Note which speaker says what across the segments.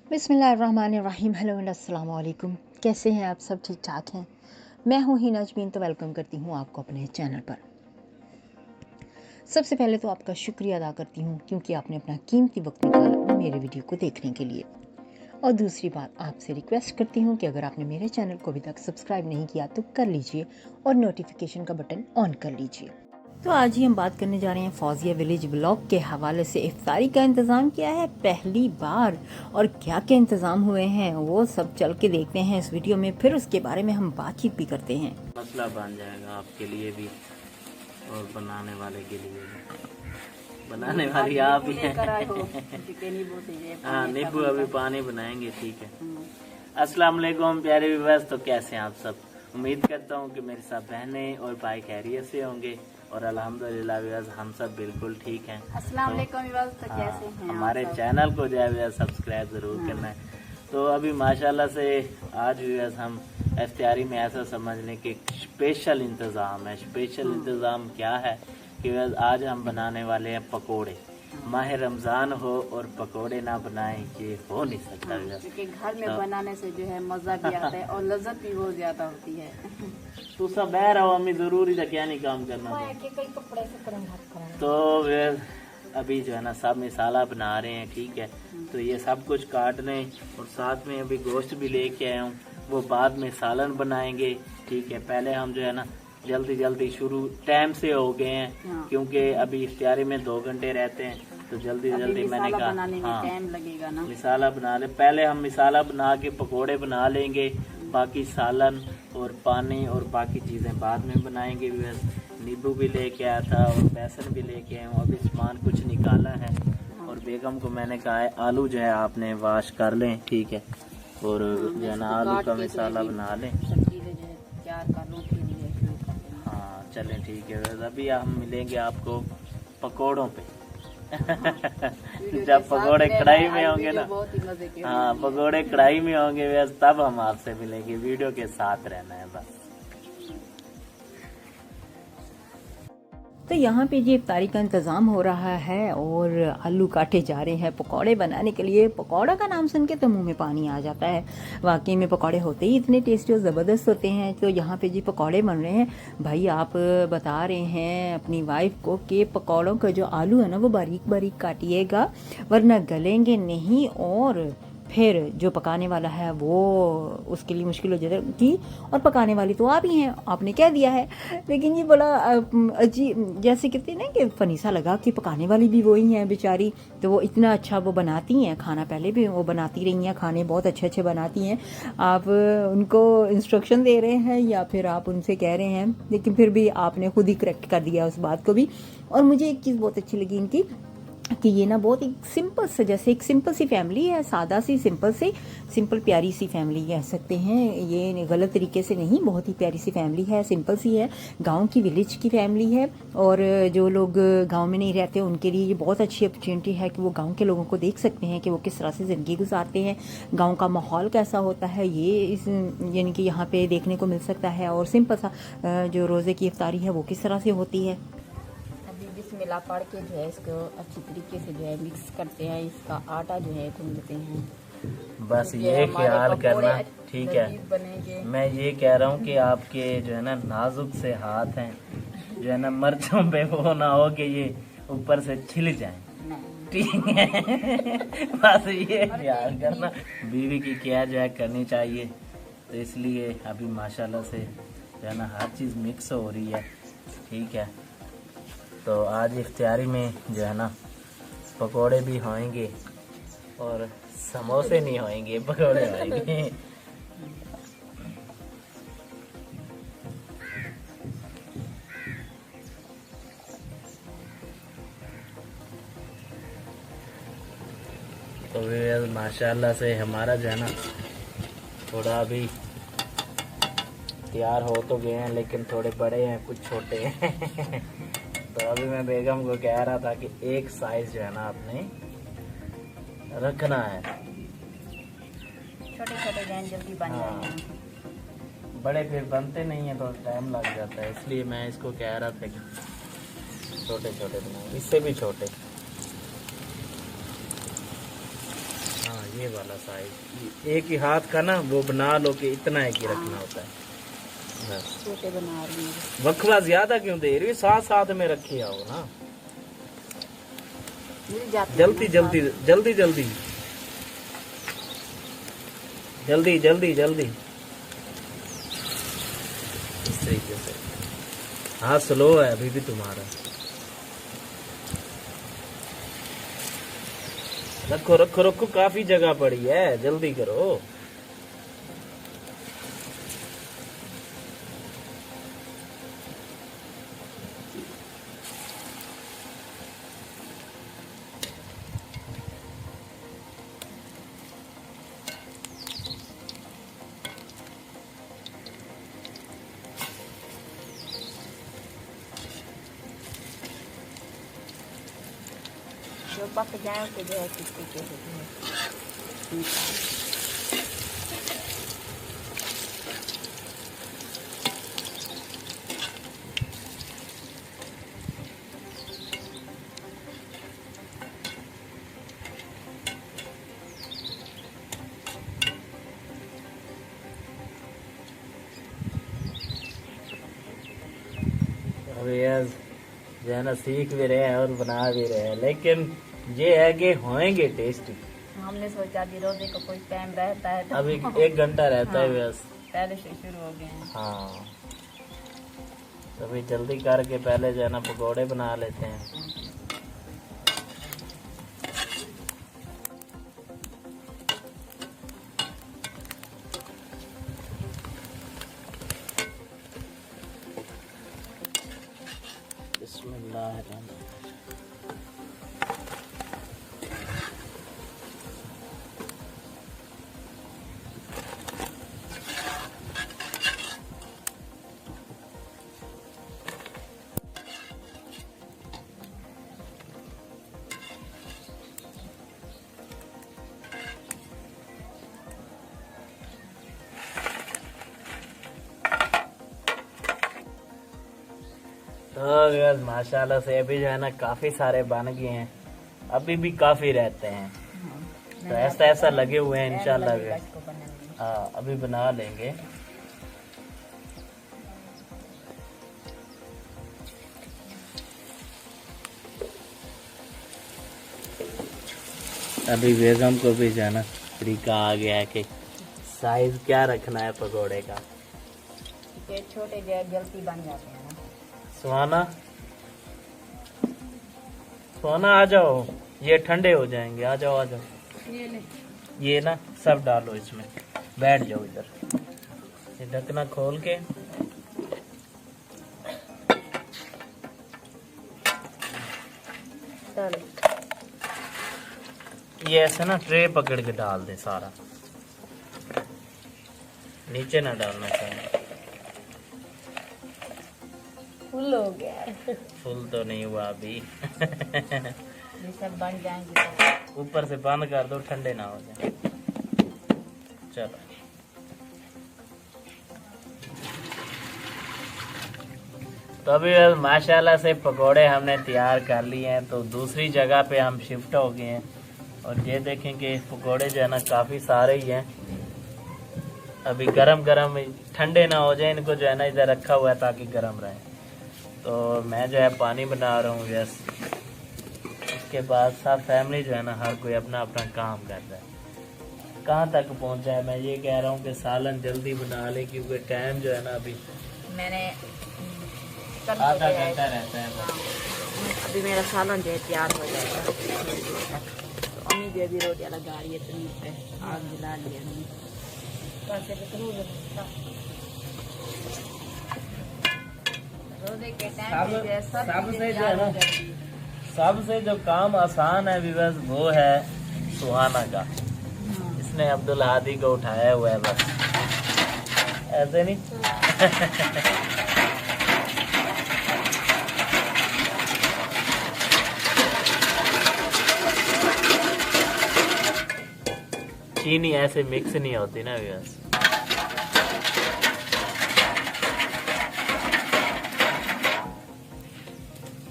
Speaker 1: बिस्मिल्लाहिर्रहमानिर्रहीम। Hello and अस्सलाम वालेकुम। कैसे हैं आप सब? ठीक ठाक हैं? मैं हूँ हिना अजमीन, तो वेलकम करती हूँ आपको अपने चैनल पर। सबसे पहले तो आपका शुक्रिया अदा करती हूँ क्योंकि आपने अपना कीमती वक्त निकाला मेरे वीडियो को देखने के लिए। और दूसरी बात, आपसे रिक्वेस्ट करती हूँ कि अगर आपने मेरे चैनल को अभी तक सब्सक्राइब नहीं किया तो कर लीजिए और नोटिफिकेशन का बटन ऑन कर लीजिए। तो आज ही हम बात करने जा रहे हैं फौजिया विलेज ब्लॉग के हवाले से। इफ्तारी का इंतज़ाम किया है पहली बार, और क्या क्या इंतज़ाम हुए हैं वो सब चल के देखते हैं इस वीडियो में, फिर उसके बारे में हम बातचीत भी करते हैं।
Speaker 2: मसला बन जाएगा आपके लिए भी और बनाने वाले के लिए भी। बनाने वाली आप ही हैं। हाँ, नींबू अभी पानी बनाएंगे। ठीक है। अस्सलाम वालेकुम प्यारे व्यूअर्स, तो कैसे हैं आप सब? उम्मीद करता हूँ कि मेरे साथ बहनें और भाई खैरियत से होंगे और अल्हम्दुलिल्लाह व्यूअर्स हम सब बिल्कुल ठीक हैं।
Speaker 3: अस्सलाम वालेकुम व्यूअर्स, तो कैसे हैं
Speaker 2: हमारे चैनल को जो है व्यूअर्स सब्सक्राइब जरूर करना है। तो अभी माशाल्लाह से आज व्यूअर्स हम इफ्तारी में ऐसा समझ लें कि स्पेशल इंतज़ाम है। स्पेशल इंतज़ाम क्या है कि व्यूअर्स आज हम बनाने वाले हैं पकोड़े। माह रमज़ान हो और पकोड़े ना बनाएं ये हो नहीं सकता व्यूअर्स।
Speaker 3: क्योंकि घर में बनाने से जो है मज़ा भी आता है और लज्जत भी बहुत ज़्यादा होती है।
Speaker 2: तो सब बह रहा हो अम्मी, जरूरी था क्या नहीं काम करना तो व्यूअर्स अभी जो है ना सब मिसाला बना रहे हैं। ठीक है, तो ये सब कुछ काट रहे हैं और साथ में अभी गोश्त भी लेके आया हूँ, वो बाद में सालन बनाएंगे। ठीक है, पहले हम जो है ना जल्दी शुरू टाइम से हो गए हैं क्योंकि अभी इफ्तारी में 2 घंटे रहते हैं, तो जल्दी मैंने कहा हाँ
Speaker 3: टाइम लगेगा ना।
Speaker 2: मिसाला बना ले। पहले हम मिसाला बना के पकोड़े बना लेंगे, बाकी सालन और पानी और बाकी चीज़ें बाद में बनाएंगे। नींबू भी लेके आया था और बेसन भी लेके आया हूँ। अभी सामान कुछ निकाला है और बेगम को मैंने कहा है आलू जो है आपने वॉश कर लें। ठीक है, और जो है ना आलू का मिसाला बना लें। हाँ चलें, ठीक है। अभी हम मिलेंगे आपको पकोड़ों पे। जब पकोड़े कढ़ाई में होंगे ना, हाँ पकोड़े कढ़ाई में होंगे बस तब हम आपसे मिलेंगे। वीडियो के साथ रहना है बस।
Speaker 1: तो यहाँ पे जी इफ्तारी का इंतज़ाम हो रहा है और आलू काटे जा रहे हैं पकौड़े बनाने के लिए। पकौड़ा का नाम सुन के तो मुंह में पानी आ जाता है। वाकई में पकौड़े होते ही इतने टेस्टी और ज़बरदस्त होते हैं। तो यहाँ पे जी पकौड़े बन रहे हैं। भाई आप बता रहे हैं अपनी वाइफ को कि पकौड़ों का जो आलू है ना वो बारीक बारीक काटिएगा वरना गलेंगे नहीं, और फिर जो पकाने वाला है वो उसके लिए मुश्किल हो जाएगी। और पकाने वाली तो आप ही हैं, आपने कह दिया है। लेकिन ये बड़ा अजीब जैसे कहते हैं ना कि फनी सा लगा कि पकाने वाली भी वही हैं बेचारी। तो वो इतना अच्छा वो बनाती हैं खाना, पहले भी वो बनाती रही हैं खाने, बहुत अच्छे अच्छे बनाती हैं। आप उनको इंस्ट्रक्शन दे रहे हैं या फिर आप उनसे कह रहे हैं, लेकिन फिर भी आपने खुद ही करेक्ट कर दिया उस बात को भी। और मुझे एक चीज़ बहुत अच्छी लगी इनकी कि ये ना बहुत एक सिंपल से, जैसे एक सिंपल सी फैमिली है, सादा सी सिंपल प्यारी सी फैमिली कह सकते हैं। ये गलत तरीके से नहीं, बहुत ही प्यारी सी फैमिली है, सिंपल सी है, गांव की विलेज की फैमिली है। और जो लोग गांव में नहीं रहते उनके लिए ये बहुत अच्छी अपॉर्चुनिटी है कि वो गांव के लोगों को देख सकते हैं कि वो किस तरह से ज़िंदगी गुजारते हैं, गाँव का माहौल कैसा होता है, ये इस यानी कि यहाँ पर देखने को मिल सकता है। और सिंपल सा जो रोज़े की इफ्तारी है वो किस तरह से होती है।
Speaker 3: बिस्मिल्लाह पढ़ के जो है इसको अच्छी तरीके से जो है मिक्स करते हैं, इसका आटा जो है गूंदते हैं।
Speaker 2: बस ये ख्याल करना। ठीक है, मैं ये कह रहा हूँ कि आपके जो है ना नाजुक से हाथ हैं, जो है ना मिर्चों पे वो ना हो कि ये ऊपर से छिल जाए। ठीक है, बस ये ख्याल करना। बीवी की केयर जो है करनी चाहिए, तो इसलिए अभी माशाल्लाह से जो है ना हर चीज़ मिक्स हो रही है। ठीक है, तो आज इफ्तारी में जो है ना पकोड़े भी होंगे और समोसे नहीं होंगे, पकोड़े होंगे। तो माशाल्लाह से हमारा जो है ना थोड़ा अभी तैयार हो तो गए हैं, लेकिन थोड़े बड़े हैं कुछ छोटे हैं। तो अभी मैं बेगम को कह रहा था कि एक साइज जो है ना आपने रखना है,
Speaker 3: छोटे छोटे जल्दी बन जाएंगे,
Speaker 2: बड़े फिर बनते नहीं है तो टाइम लग जाता है। इसलिए मैं इसको कह रहा था कि छोटे छोटे बनाओ, इससे भी छोटे। हाँ ये वाला साइज, एक ही हाथ का ना वो बना लो कि इतना एक ही रखना होता है बस।
Speaker 3: छोटे बना रही हूँ।
Speaker 2: वक्फा ज्यादा क्यों दे रही, साथ साथ में रखे आओ ना,
Speaker 3: मिल जाती है
Speaker 2: जल्दी
Speaker 3: ना
Speaker 2: जल्दी जल्दी जल्दी जल्दी जल्दी जल्दी इस तरीके से। हाँ स्लो है अभी भी तुम्हारा, रखो रखो रखो, काफी जगह पड़ी है, जल्दी करो।
Speaker 3: जो पक जाए तो जो है किस तरीके से जो है
Speaker 2: अभी यार जो है ना सीख भी रहे हैं और बना भी रहे हैं, लेकिन ये है कि होंगे टेस्टी।
Speaker 3: हमने सोचा कि रोजे को कोई टाइम रहता है तो
Speaker 2: अभी 1 घंटा रहता है बस।
Speaker 3: पहले से शुरू हो गए हैं।
Speaker 2: हाँ तो अभी जल्दी करके पहले जो है ना पकौड़े बना लेते हैं। बिस्मिल्लाह। तो बस माशाल्लाह से अभी जो है ना काफी सारे बन गए हैं, अभी भी काफी रहते हैं, तो ऐसा ऐसा लगे हुए हैं इंशाल्लाह भी। हाँ अभी बना लेंगे। अभी बेगम को भी जो है ना तरीका आ गया है कि साइज क्या रखना है पकोड़े का।
Speaker 3: ये छोटे जो है जल्दी बन जाते हैं ना।
Speaker 2: सुहाना सुहाना आ जाओ, ये ठंडे हो जाएंगे, आ जाओ आ जाओ।
Speaker 3: ये ले
Speaker 2: ये ना सब डालो इसमें, बैठ जाओ इधर, ये ढकना खोल के।
Speaker 3: चल
Speaker 2: ये ऐसे ना ट्रे पकड़ के डाल दे सारा, नीचे ना डालना चाहिए।
Speaker 3: फुल हो गया है।
Speaker 2: फुल तो नहीं हुआ अभी।
Speaker 3: ये सब बन जाएंगे तो
Speaker 2: ऊपर से बंद कर दो, ठंडे ना हो जाए। चलो तो अभी माशाल्लाह से पकोड़े हमने तैयार कर लिए हैं, तो दूसरी जगह पे हम शिफ्ट हो गए हैं। और ये देखें कि पकोड़े जो है ना काफ़ी सारे ही हैं, अभी गरम गरम, ठंडे ना हो जाए इनको जो है ना इधर रखा हुआ है ताकि गरम रहे। तो मैं जो है पानी बना रहा हूँ यस। उसके बाद सब फैमिली जो है ना हर कोई अपना अपना काम कर रहा है। कहाँ तक पहुँचा है, मैं ये कह रहा हूँ कि सालन जल्दी बना ले, क्योंकि टाइम जो है ना अभी
Speaker 3: मैंने
Speaker 2: आधा घंटा रहता है बस।
Speaker 3: अभी मेरा सालन जो है तैयार हो जाएगा। तो अम्मी भी अभी रोटियां लगा रही है, तमीज पे आग जला लिया हमने। रोजे के टाइम पे जो है सब
Speaker 2: सबसे
Speaker 3: चीजें
Speaker 2: जो है
Speaker 3: तैयार
Speaker 2: ना,
Speaker 3: हो जाती है।
Speaker 2: सबसे जो काम आसान है बस वो है सुहाना का। इसने अब्दुल हादी को उठाया हुआ है बस, ऐसे नहीं। चीनी ऐसे मिक्स नहीं होती ना बस।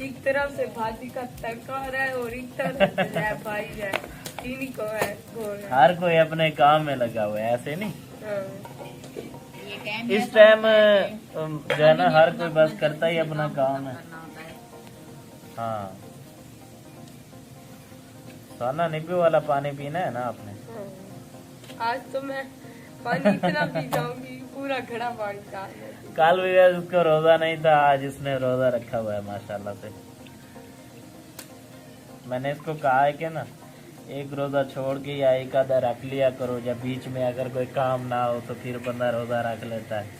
Speaker 3: एक तरफ से भाजी का तड़का हो रहा है और एक तरफ से भाई है
Speaker 4: इन्हीं को है घोल।
Speaker 2: हर कोई अपने काम में लगा हुआ है, ऐसे नहीं।
Speaker 3: ये
Speaker 2: इस टाइम जो है ना हर कोई बस करता ही अपना काम है। हाँ, सोना नींबू वाला पानी पीना है ना आपने।
Speaker 4: आज तो मैं पानी इतना पी जाऊंगी, पूरा घड़ा पानी का।
Speaker 2: कल भी उसको रोजा नहीं था, आज इसने रोजा रखा हुआ है माशाल्लाह से। मैंने इसको कहा है कि ना एक रोजा छोड़ के या एक आधा रख लिया करो, जब बीच में अगर कोई काम ना हो तो फिर बंदा रोजा रख लेता है।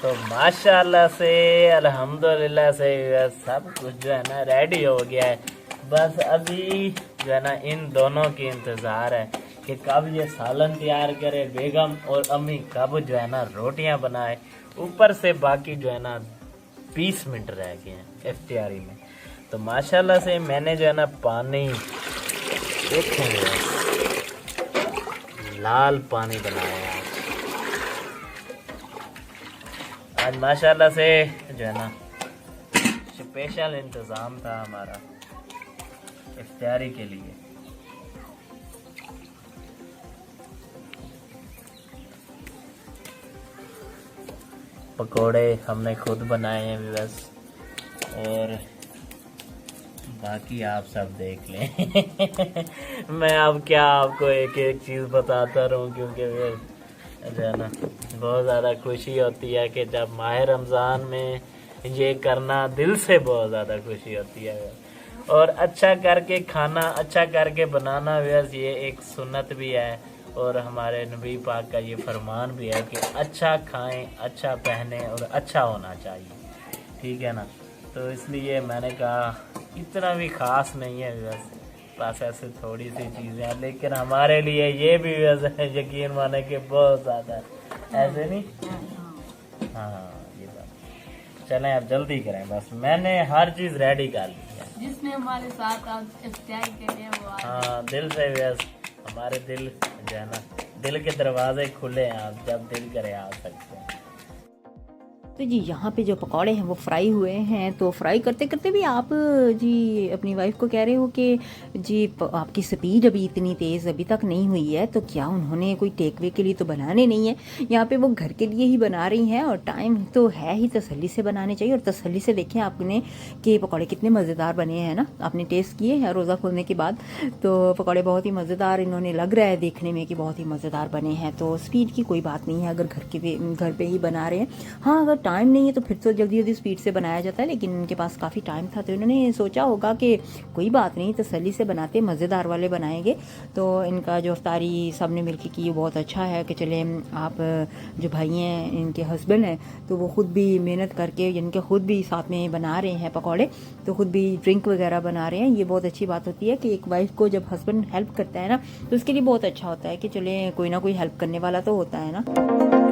Speaker 2: तो माशाल्लाह से अल्हम्दुलिल्लाह से सब कुछ जो है ना रेडी हो गया है। बस अभी जो है ना इन दोनों की इंतज़ार है कि कब ये सालन तैयार करे बेगम और अम्मी, कब जो है ना रोटियां बनाए। ऊपर से बाकी जो है ना 20 मिनट रह गए हैं इफ्तियारी में। तो माशाल्लाह से मैंने जो है ना पानी देखेंगे लाल पानी बनाया है आज माशाल्लाह से जो है ना स्पेशल इंतज़ाम था हमारा इफ्तियारी के लिए। पकोड़े हमने खुद बनाए हैं बस, और बाकी आप सब देख लें। मैं अब क्या आपको एक एक चीज़ बताता रहूं, क्योंकि जो है ना बहुत ज़्यादा खुशी होती है कि जब माह रमज़ान में ये करना दिल से बहुत ज़्यादा खुशी होती है। और अच्छा करके खाना, अच्छा करके बनाना वैसे ये एक सुन्नत भी है, और हमारे नबी पाक का ये फरमान भी है कि अच्छा खाएं, अच्छा पहने और अच्छा होना चाहिए। ठीक है ना, तो इसलिए मैंने कहा इतना भी ख़ास नहीं है बस ऐसे थोड़ी सी चीज़ें हैं, लेकिन हमारे लिए ये भी वैसे यकीन माने कि बहुत ज़्यादा है, ऐसे नहीं। हाँ ये बात, चलें अब जल्दी करें, बस मैंने हर चीज़ रेडी कर ली है।
Speaker 4: जिसने हमारे साथ आप इफ्तियारी के लिए वो
Speaker 2: हाँ दिल से व्यस्त, हमारे दिल जो है ना दिल के दरवाजे खुले हैं, आप जब दिल करे आ सकते हैं।
Speaker 1: तो जी यहाँ पे जो पकौड़े हैं वो फ्राई हुए हैं। तो फ्राई करते करते भी आप जी अपनी वाइफ को कह रहे हो कि जी आपकी स्पीड अभी इतनी तेज़ अभी तक नहीं हुई है, तो क्या उन्होंने कोई टेक वे के लिए तो बनाने नहीं है, यहाँ पे वो घर के लिए ही बना रही हैं। और टाइम तो है ही, तसल्ली से बनाने चाहिए। और तसल्ली से देखें आपने कि पकौड़े कितने मज़ेदार बने हैं ना, आपने टेस्ट किए हैं रोज़ा खोलने के बाद, तो पकौड़े बहुत ही मज़ेदार इन्होंने लग रहा है देखने में कि बहुत ही मज़ेदार बने हैं। तो स्पीड की कोई बात नहीं है अगर घर पे ही बना रहे हैं। हाँ अगर टाइम नहीं है तो फिर तो जल्दी जल्दी स्पीड से बनाया जाता है, लेकिन उनके पास काफ़ी टाइम था तो इन्होंने सोचा होगा कि कोई बात नहीं, तसल्ली से बनाते, मज़ेदार वाले बनाएंगे। तो इनका जो इफ्तारी सब ने मिलकर की बहुत अच्छा है कि चले आप जो भाई हैं इनके हस्बैंड हैं तो वो ख़ुद भी मेहनत करके इनके ख़ुद भी साथ में बना रहे हैं पकौड़े, तो ख़ुद भी ड्रिंक वगैरह बना रहे हैं। ये बहुत अच्छी बात होती है कि एक वाइफ को जब हस्बैंड हेल्प करता है ना तो उसके लिए बहुत अच्छा होता है कि चले कोई ना कोई हेल्प करने वाला तो होता है ना।